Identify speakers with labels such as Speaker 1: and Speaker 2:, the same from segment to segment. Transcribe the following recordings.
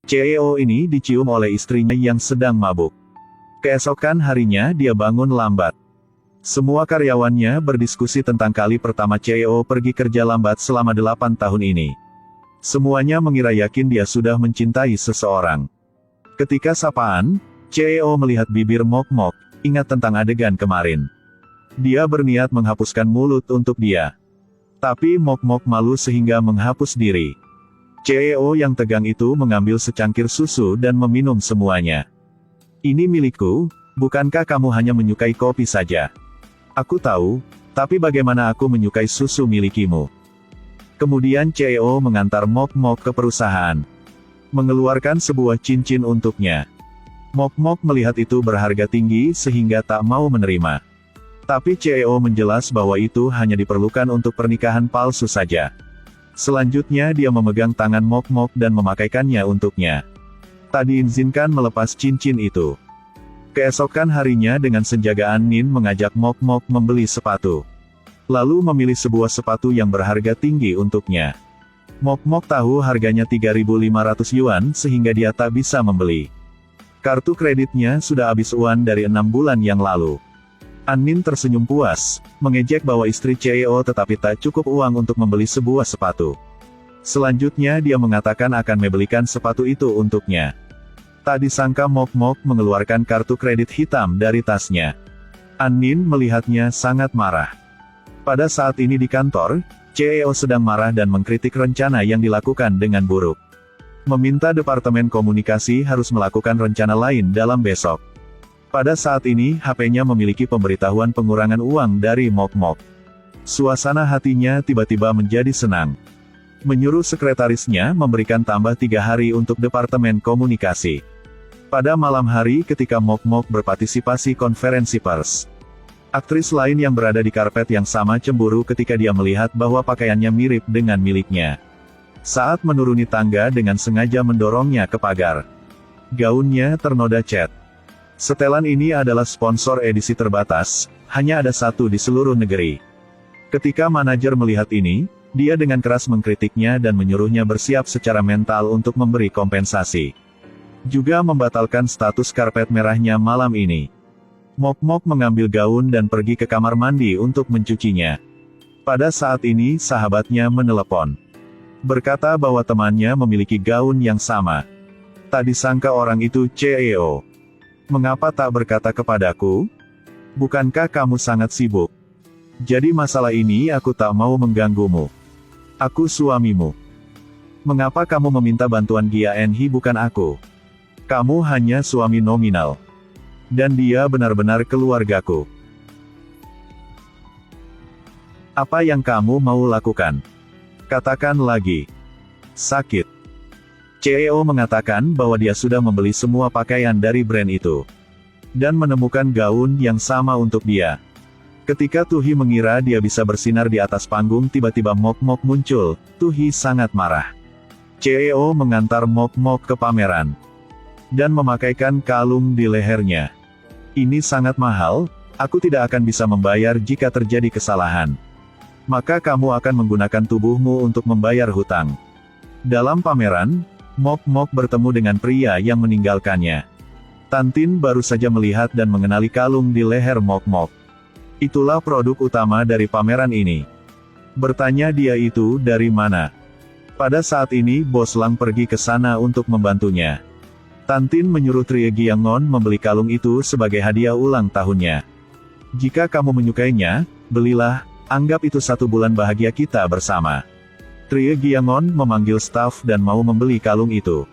Speaker 1: CEO ini dicium oleh istrinya yang sedang mabuk. Keesokan harinya dia bangun lambat. Semua karyawannya berdiskusi tentang kali pertama CEO pergi kerja lambat selama 8 tahun ini. Semuanya mengira yakin dia sudah mencintai seseorang. Ketika sapaan, CEO melihat bibir Mok-Mok, ingat tentang adegan kemarin. Dia berniat menghapuskan mulut untuk dia. Tapi Mok-Mok malu sehingga menghapus diri. CEO yang tegang itu mengambil secangkir susu dan meminum semuanya. Ini milikku, bukankah kamu hanya menyukai kopi saja? Aku tahu, tapi bagaimana aku menyukai susu milikimu? Kemudian CEO mengantar Mok-Mok ke perusahaan. Mengeluarkan sebuah cincin untuknya. Mok-Mok melihat itu berharga tinggi sehingga tak mau menerima. Tapi CEO menjelas bahwa itu hanya diperlukan untuk pernikahan palsu saja. Selanjutnya dia memegang tangan Mok-Mok dan memakaikannya untuknya. Tak diizinkan melepas cincin itu. Keesokan harinya dengan senjagaan Nin mengajak Mok-Mok membeli sepatu. Lalu memilih sebuah sepatu yang berharga tinggi untuknya. Mok-Mok tahu harganya 3.500 yuan sehingga dia tak bisa membeli. Kartu kreditnya sudah habis uang dari 6 bulan yang lalu. Nin tersenyum puas, mengejek bahwa istri CEO tetapi tak cukup uang untuk membeli sebuah sepatu. Selanjutnya dia mengatakan akan membelikan sepatu itu untuknya. Tak disangka Mok-Mok mengeluarkan kartu kredit hitam dari tasnya. Nin melihatnya sangat marah. Pada saat ini di kantor, CEO sedang marah dan mengkritik rencana yang dilakukan dengan buruk. Meminta Departemen Komunikasi harus melakukan rencana lain dalam besok. Pada saat ini HP-nya memiliki pemberitahuan pengurangan uang dari Mok-Mok. Suasana hatinya tiba-tiba menjadi senang. Menyuruh sekretarisnya memberikan tambah 3 hari untuk Departemen Komunikasi. Pada malam hari ketika Mok-Mok berpartisipasi konferensi pers. Aktris lain yang berada di karpet yang sama cemburu ketika dia melihat bahwa pakaiannya mirip dengan miliknya. Saat menuruni tangga dengan sengaja mendorongnya ke pagar. Gaunnya ternoda cat. Setelan ini adalah sponsor edisi terbatas, hanya ada satu di seluruh negeri. Ketika manajer melihat ini, dia dengan keras mengkritiknya dan menyuruhnya bersiap secara mental untuk memberi kompensasi. Juga membatalkan status karpet merahnya malam ini. Mok-Mok mengambil gaun dan pergi ke kamar mandi untuk mencucinya. Pada saat ini sahabatnya menelepon. Berkata bahwa temannya memiliki gaun yang sama. Tak disangka orang itu CEO. Mengapa tak berkata kepadaku? Bukankah kamu sangat sibuk? Jadi masalah ini aku tak mau mengganggumu. Aku suamimu. Mengapa kamu meminta bantuan Gia Enhi bukan aku? Kamu hanya suami nominal. Dan dia benar-benar keluargaku. Apa yang kamu mau lakukan? Katakan lagi. Sakit. CEO mengatakan bahwa dia sudah membeli semua pakaian dari brand itu. Dan menemukan gaun yang sama untuk dia. Ketika Tuhi mengira dia bisa bersinar di atas panggung tiba-tiba Mok-Mok muncul, Tuhi sangat marah. CEO mengantar Mok-Mok ke pameran. Dan memakaikan kalung di lehernya. Ini sangat mahal, aku tidak akan bisa membayar jika terjadi kesalahan. Maka kamu akan menggunakan tubuhmu untuk membayar hutang. Dalam pameran, Mok-Mok bertemu dengan pria yang meninggalkannya. Tantin baru saja melihat dan mengenali kalung di leher Mok-Mok. Itulah produk utama dari pameran ini. Bertanya dia itu dari mana. Pada saat ini Bos Lang pergi ke sana untuk membantunya. Tantin menyuruh Trie Giangon membeli kalung itu sebagai hadiah ulang tahunnya. Jika kamu menyukainya, belilah, anggap itu 1 bulan bahagia kita bersama. Trie Giangon memanggil staf dan mau membeli kalung itu.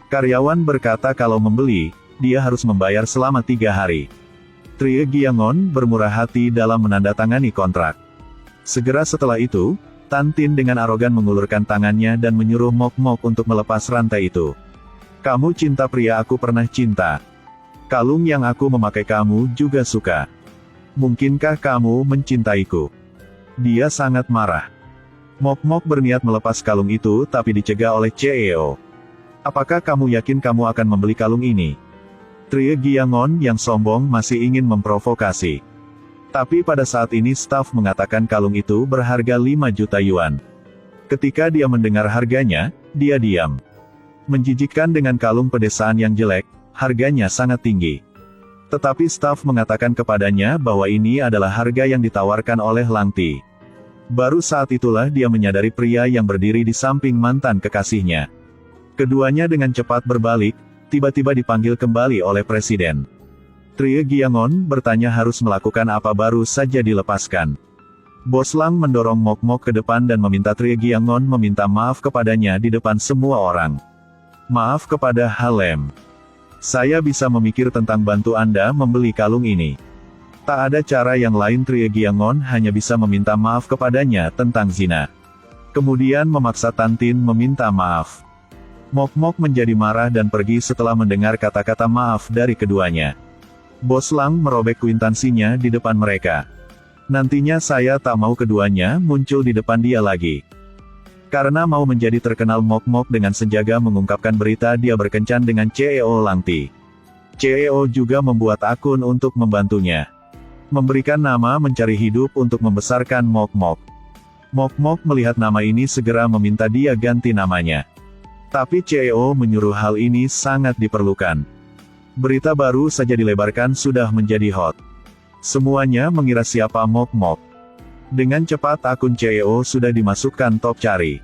Speaker 1: Karyawan berkata kalau membeli, dia harus membayar selama 3 hari. Trie Giangon bermurah hati dalam menandatangani kontrak. Segera setelah itu, Tantin dengan arogan mengulurkan tangannya dan menyuruh Mok-Mok untuk melepas rantai itu. Kamu cinta pria aku pernah cinta. Kalung yang aku memakai kamu juga suka. Mungkinkah kamu mencintaiku? Dia sangat marah. Mok-Mok berniat melepas kalung itu tapi dicegah oleh CEO. Apakah kamu yakin kamu akan membeli kalung ini? Trie Giangon yang sombong masih ingin memprovokasi. Tapi pada saat ini staf mengatakan kalung itu berharga 5 juta yuan. Ketika dia mendengar harganya, dia diam. Menjijikkan dengan kalung pedesaan yang jelek, harganya sangat tinggi. Tetapi staf mengatakan kepadanya bahwa ini adalah harga yang ditawarkan oleh Lang Ti. Baru saat itulah dia menyadari pria yang berdiri di samping mantan kekasihnya. Keduanya dengan cepat berbalik, tiba-tiba dipanggil kembali oleh Presiden. Trie Giangon bertanya harus melakukan apa baru saja dilepaskan. Bos Lang mendorong Mok Mok ke depan dan meminta Trie Giangon meminta maaf kepadanya di depan semua orang. Maaf kepada Halem. Saya bisa memikir tentang bantu Anda membeli kalung ini. Tak ada cara yang lain. Trie Giangon hanya bisa meminta maaf kepadanya tentang zina. Kemudian memaksa Tantin meminta maaf. Mok Mok menjadi marah dan pergi setelah mendengar kata-kata maaf dari keduanya. Bos Lang merobek kuitansinya di depan mereka. Nantinya saya tak mau keduanya muncul di depan dia lagi. Karena mau menjadi terkenal, Mok Mok dengan sengaja mengungkapkan berita dia berkencan dengan CEO Lang Ti. CEO juga membuat akun untuk membantunya. Memberikan nama mencari hidup untuk membesarkan Mok Mok. Mok Mok melihat nama ini segera meminta dia ganti namanya. Tapi CEO menyuruh hal ini sangat diperlukan. Berita baru saja dilebarkan sudah menjadi hot. Semuanya mengira siapa Mok Mok. Dengan cepat akun CEO sudah dimasukkan top cari.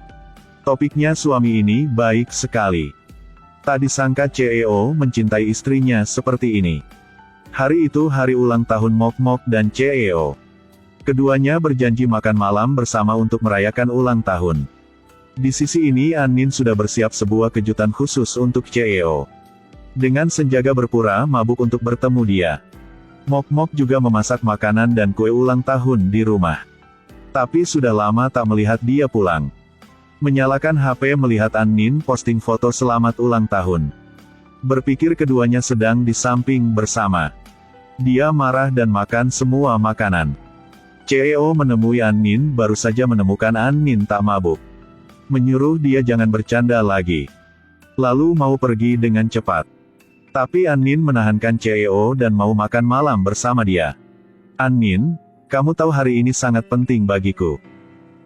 Speaker 1: Topiknya suami ini baik sekali. Tak disangka CEO mencintai istrinya seperti ini. Hari itu hari ulang tahun Mok Mok dan CEO. Keduanya berjanji makan malam bersama untuk merayakan ulang tahun. Di sisi ini Anin sudah bersiap sebuah kejutan khusus untuk CEO. Dengan sengaja berpura mabuk untuk bertemu dia. Mok Mok juga memasak makanan dan kue ulang tahun di rumah. Tapi sudah lama tak melihat dia pulang. Menyalakan HP melihat Anin posting foto selamat ulang tahun. Berpikir keduanya sedang di samping bersama. Dia marah dan makan semua makanan. CEO menemui Anin baru saja menemukan Anin tak mabuk. Menyuruh dia jangan bercanda lagi. Lalu mau pergi dengan cepat. Tapi Anin menahankan CEO dan mau makan malam bersama dia. Anin, kamu tahu hari ini sangat penting bagiku.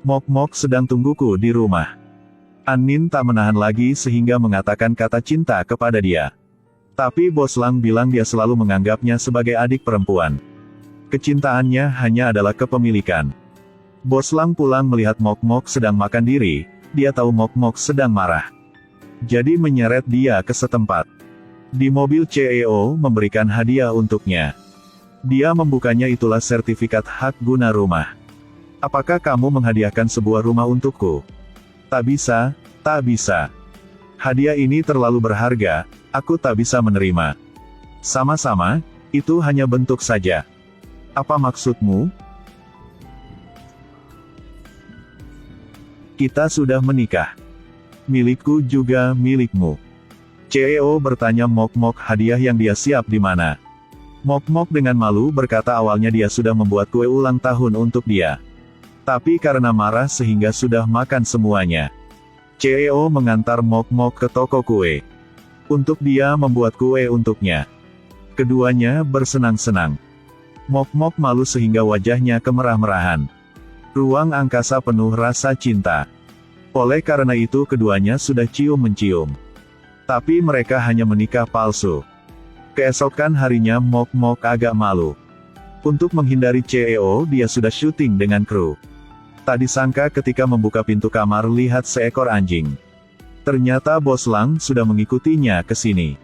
Speaker 1: Mok Mok sedang tungguku di rumah. Anin tak menahan lagi sehingga mengatakan kata cinta kepada dia. Tapi Bos Lang bilang dia selalu menganggapnya sebagai adik perempuan. Kecintaannya hanya adalah kepemilikan. Bos Lang pulang melihat Mok Mok sedang makan diri, dia tahu Mok Mok sedang marah. Jadi menyeret dia ke setempat. Di mobil CEO memberikan hadiah untuknya. Dia membukanya, itulah sertifikat hak guna rumah. Apakah kamu menghadiahkan sebuah rumah untukku? Tak bisa, tak bisa. Hadiah ini terlalu berharga, aku tak bisa menerima. Sama-sama, itu hanya bentuk saja. Apa maksudmu? Kita sudah menikah. Milikku juga milikmu. CEO bertanya Mok Mok hadiah yang dia siap di mana. Mok Mok dengan malu berkata awalnya dia sudah membuat kue ulang tahun untuk dia. Tapi karena marah sehingga sudah makan semuanya. CEO mengantar Mok Mok ke toko kue. Untuk dia membuat kue untuknya. Keduanya bersenang-senang. Mok Mok malu sehingga wajahnya kemerah-merahan. Ruang angkasa penuh rasa cinta. Oleh karena itu keduanya sudah cium-mencium. Tapi mereka hanya menikah palsu. Keesokan harinya Mok Mok agak malu. Untuk menghindari CEO dia sudah syuting dengan kru. Tak disangka ketika membuka pintu kamar lihat seekor anjing. Ternyata Bos Lang sudah mengikutinya ke sini.